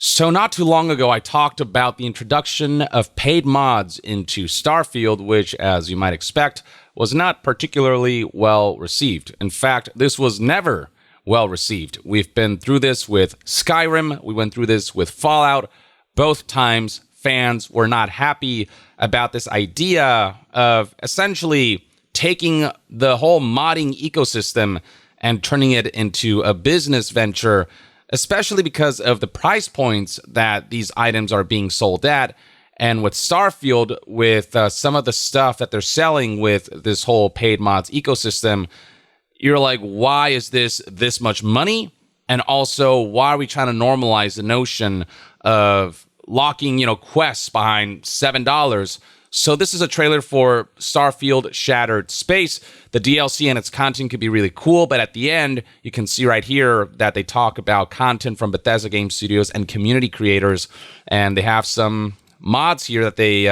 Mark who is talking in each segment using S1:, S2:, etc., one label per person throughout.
S1: So not too long ago, I talked about the introduction of paid mods into Starfield, which, as you might expect, was not particularly well received. In fact, this was never well received. We've been through this with Skyrim. We went through this with Fallout. Both times, fans were not happy about this idea of essentially taking the whole modding ecosystem and turning it into a business venture, especially because of the price points that these items are being sold at. And with Starfield, with some of the stuff that they're selling with this whole paid mods ecosystem, you're like, why is this much money? And also, why are we trying to normalize the notion of locking, quests behind $7? So this is a trailer for Starfield Shattered Space. The DLC and its content could be really cool, but at the end, you can see right here that they talk about content from Bethesda Game Studios and community creators, and they have some mods here that they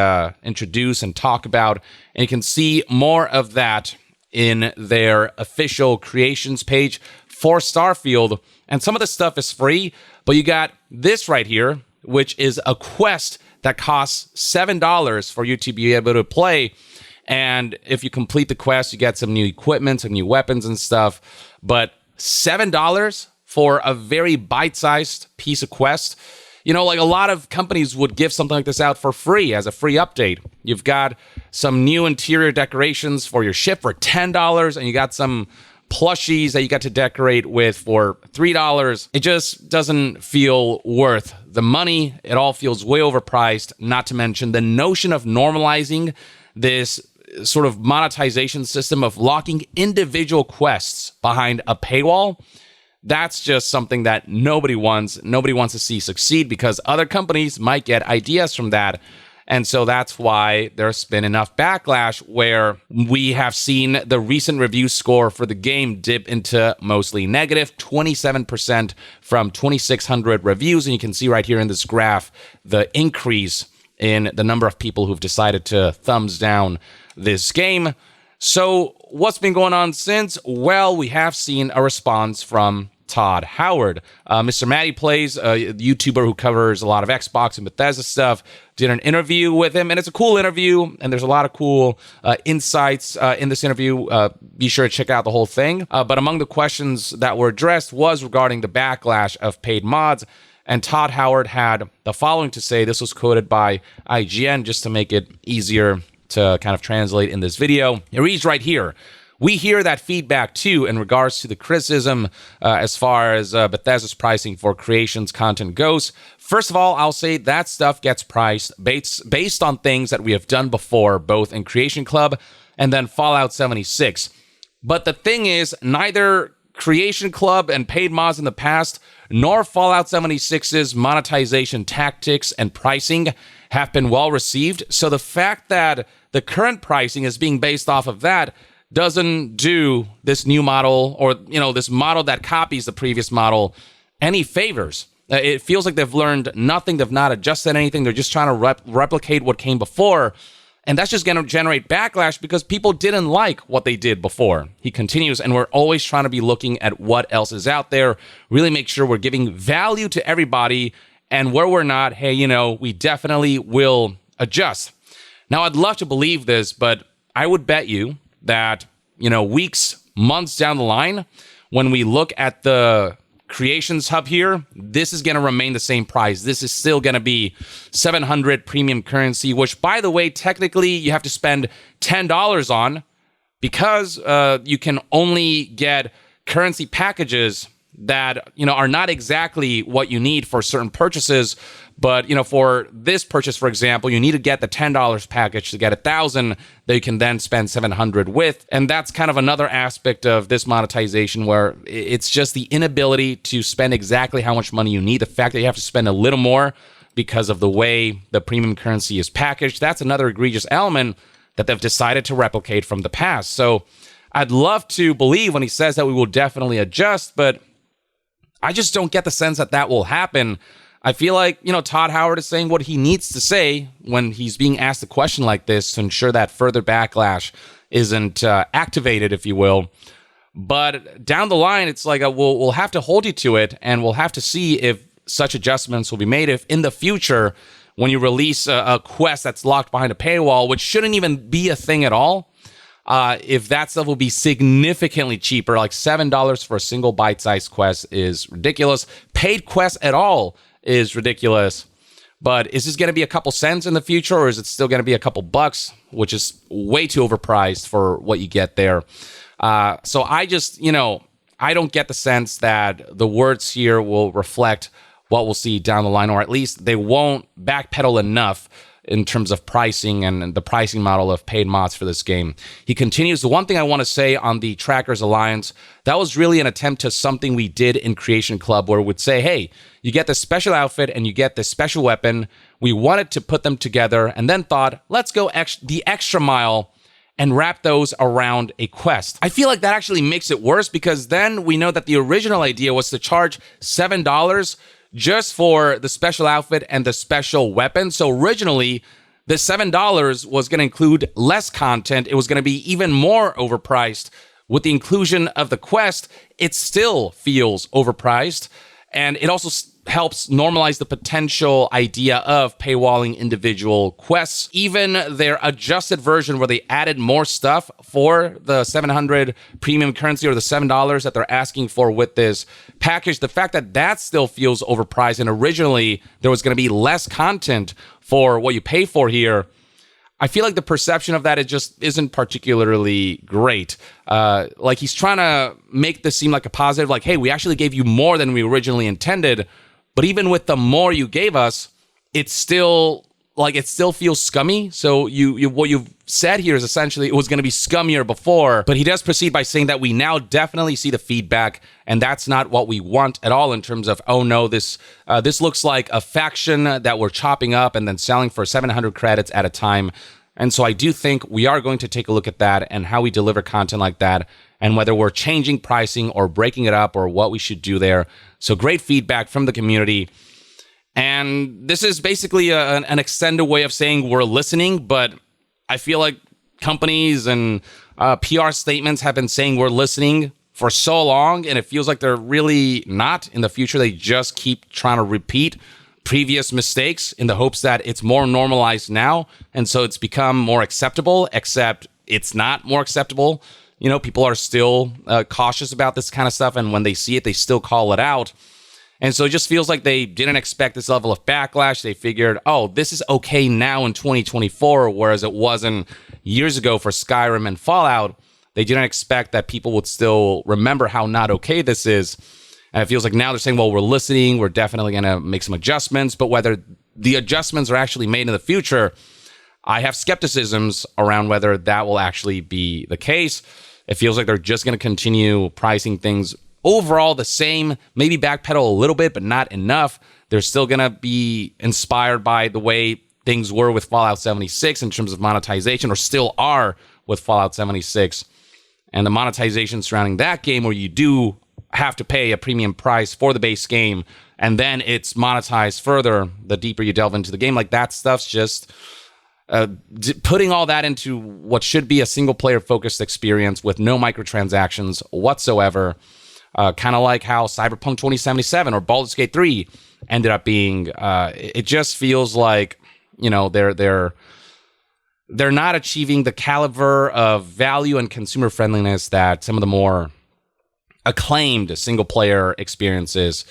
S1: introduce and talk about, and you can see more of that in their official creations page for Starfield. And some of the stuff is free, but you got this right here, which is a quest that costs $7 for you to be able to play. And if you complete the quest, you get some new equipment, some new weapons and stuff. But $7 for a very bite-sized piece of quest, like a lot of companies would give something like this out for free as a free update. You've got some new interior decorations for your ship for $10, and you got some plushies that you got to decorate with for $3. It just doesn't feel worth the money. It all feels way overpriced, not to mention the notion of normalizing this sort of monetization system of locking individual quests behind a paywall. That's just something that nobody wants. Nobody wants to see succeed because other companies might get ideas from that. And so that's why there's been enough backlash where we have seen the recent review score for the game dip into mostly negative, 27% from 2,600 reviews. And you can see right here in this graph, the increase in the number of people who've decided to thumbs down this game. So what's been going on since? Well, we have seen a response from Todd Howard. Mr. Matty Plays, a YouTuber who covers a lot of Xbox and Bethesda stuff, did an interview with him, and it's a cool interview, and there's a lot of cool insights in this interview. Be sure to check out the whole thing. But among the questions that were addressed was regarding the backlash of paid mods, and Todd Howard had the following to say. This was quoted by IGN just to make it easier to kind of translate in this video. It reads right here: "We hear that feedback too in regards to the criticism as far as Bethesda's pricing for creations content goes. First of all, I'll say that stuff gets priced based on things that we have done before, both in Creation Club and then Fallout 76. But the thing is, neither Creation Club and paid mods in the past, nor Fallout 76's monetization tactics and pricing have been well received. So the fact that the current pricing is being based off of that doesn't do this new model or, this model that copies the previous model any favors. It feels like they've learned nothing. They've not adjusted anything. They're just trying to replicate what came before. And that's just going to generate backlash because people didn't like what they did before." He continues, "And we're always trying to be looking at what else is out there, really make sure we're giving value to everybody. And where we're not, hey, we definitely will adjust." Now, I'd love to believe this, but I would bet you that, weeks, months down the line, when we look at the Creations Hub here, this is going to remain the same price. This is still going to be 700 premium currency, which, by the way, technically you have to spend $10 on because you can only get currency packages that, are not exactly what you need for certain purchases. But, for this purchase, for example, you need to get the $10 package to get 1,000 that you can then spend 700 with. And that's kind of another aspect of this monetization where it's just the inability to spend exactly how much money you need. The fact that you have to spend a little more because of the way the premium currency is packaged. That's another egregious element that they've decided to replicate from the past. So I'd love to believe when he says that we will definitely adjust, but I just don't get the sense that that will happen. I feel like, Todd Howard is saying what he needs to say when he's being asked a question like this to ensure that further backlash isn't activated, if you will. But down the line, it's like we'll have to hold you to it, and we'll have to see if such adjustments will be made if in the future, when you release a quest that's locked behind a paywall, which shouldn't even be a thing at all, if that stuff will be significantly cheaper, like $7 for a single bite-sized quest is ridiculous. Paid quests at all is ridiculous. But is this going to be a couple cents in the future, or is it still going to be a couple bucks, which is way too overpriced for what you get there? So I just, I don't get the sense that the words here will reflect what we'll see down the line, or at least they won't backpedal enough in terms of pricing and the pricing model of paid mods for this game. He continues, the one thing I want to say on the Trackers Alliance, that was really an attempt to something we did in Creation Club, where it would say, hey, you get this special outfit and you get this special weapon. We wanted to put them together and then thought, let's go the extra mile and wrap those around a quest. I feel like that actually makes it worse, because then we know that the original idea was to charge $7 just for the special outfit and the special weapon. So originally, the $7 was going to include less content. It was going to be even more overpriced. With the inclusion of the quest, it still feels overpriced. And it also helps normalize the potential idea of paywalling individual quests. Even their adjusted version where they added more stuff for the 700 premium currency, or the $7 that they're asking for with this package, the fact that that still feels overpriced, and originally there was going to be less content for what you pay for here, I feel like the perception of that, it just isn't particularly great. Like he's trying to make this seem like a positive, like, hey, we actually gave you more than we originally intended. But even with the more you gave us, it still feels scummy. So what you've said here is essentially it was going to be scummier before. But he does proceed by saying that we now definitely see the feedback, and that's not what we want at all in terms of, oh no, this looks like a faction that we're chopping up and then selling for 700 credits at a time. And so I do think we are going to take a look at that and how we deliver content like that, and whether we're changing pricing or breaking it up or what we should do there. So great feedback from the community. And this is basically an extended way of saying we're listening, but I feel like companies and PR statements have been saying we're listening for so long, and it feels like they're really not. In the future, they just keep trying to repeat previous mistakes in the hopes that it's more normalized now, and so it's become more acceptable, except it's not more acceptable. People are still cautious about this kind of stuff, and when they see it, they still call it out. And so it just feels like they didn't expect this level of backlash. They figured, oh, this is okay now in 2024, whereas it wasn't years ago for Skyrim and Fallout. They didn't expect that people would still remember how not okay this is. And it feels like now they're saying, well, we're listening. We're definitely going to make some adjustments. But whether the adjustments are actually made in the future, I have skepticisms around whether that will actually be the case. It feels like they're just going to continue pricing things overall the same, maybe backpedal a little bit, but not enough. They're still going to be inspired by the way things were with Fallout 76 in terms of monetization, or still are with Fallout 76. And the monetization surrounding that game, where you do have to pay a premium price for the base game, and then it's monetized further the deeper you delve into the game. Like, that stuff's just putting all that into what should be a single-player focused experience with no microtransactions whatsoever. Kind of like how Cyberpunk 2077 or Baldur's Gate 3 ended up being. It just feels like, they're not achieving the caliber of value and consumer friendliness that some of the more acclaimed single-player experiences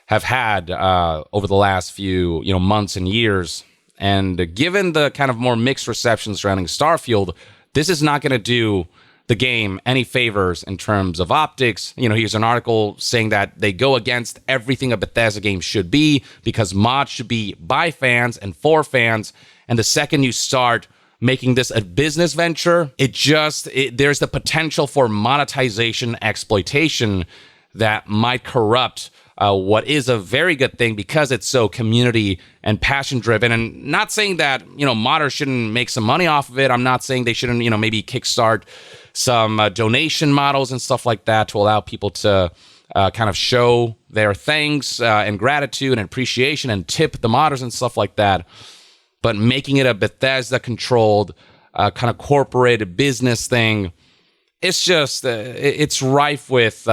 S1: have had over the last few months and years. And given the kind of more mixed reception surrounding Starfield, this is not going to do the game any favors in terms of optics. Here's an article saying that they go against everything a Bethesda game should be, because mods should be by fans and for fans. And the second you start making this a business venture, there's the potential for monetization exploitation that might corrupt what is a very good thing, because it's so community and passion driven. And not saying that, modders shouldn't make some money off of it. I'm not saying they shouldn't, maybe kickstart some donation models and stuff like that to allow people to kind of show their thanks and gratitude and appreciation and tip the modders and stuff like that. But making it a Bethesda controlled kind of corporate business thing, it's just, it's rife with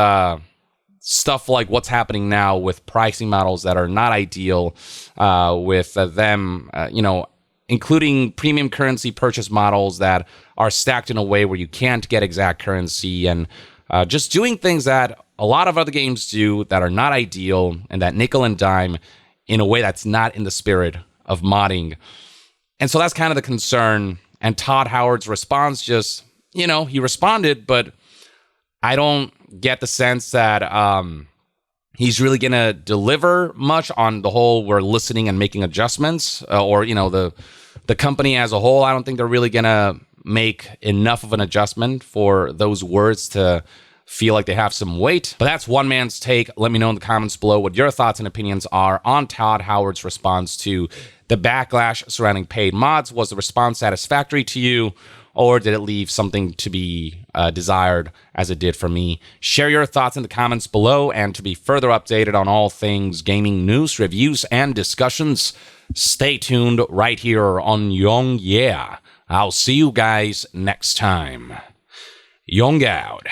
S1: stuff like what's happening now with pricing models that are not ideal, with them, including premium currency purchase models that are stacked in a way where you can't get exact currency, and just doing things that a lot of other games do that are not ideal and that nickel and dime in a way that's not in the spirit of modding. And so that's kind of the concern. And Todd Howard's response just, he responded, but I don't get the sense that he's really going to deliver much on the whole we're listening and making adjustments, or, the company as a whole. I don't think they're really going to make enough of an adjustment for those words to feel like they have some weight. But that's one man's take. Let me know in the comments below what your thoughts and opinions are on Todd Howard's response to the backlash surrounding paid mods. Was the response satisfactory to you, or did it leave something to be desired, as it did for me? Share your thoughts in the comments below, and to be further updated on all things gaming news, reviews, and discussions, stay tuned right here on Young Yeah. I'll see you guys next time. Young out.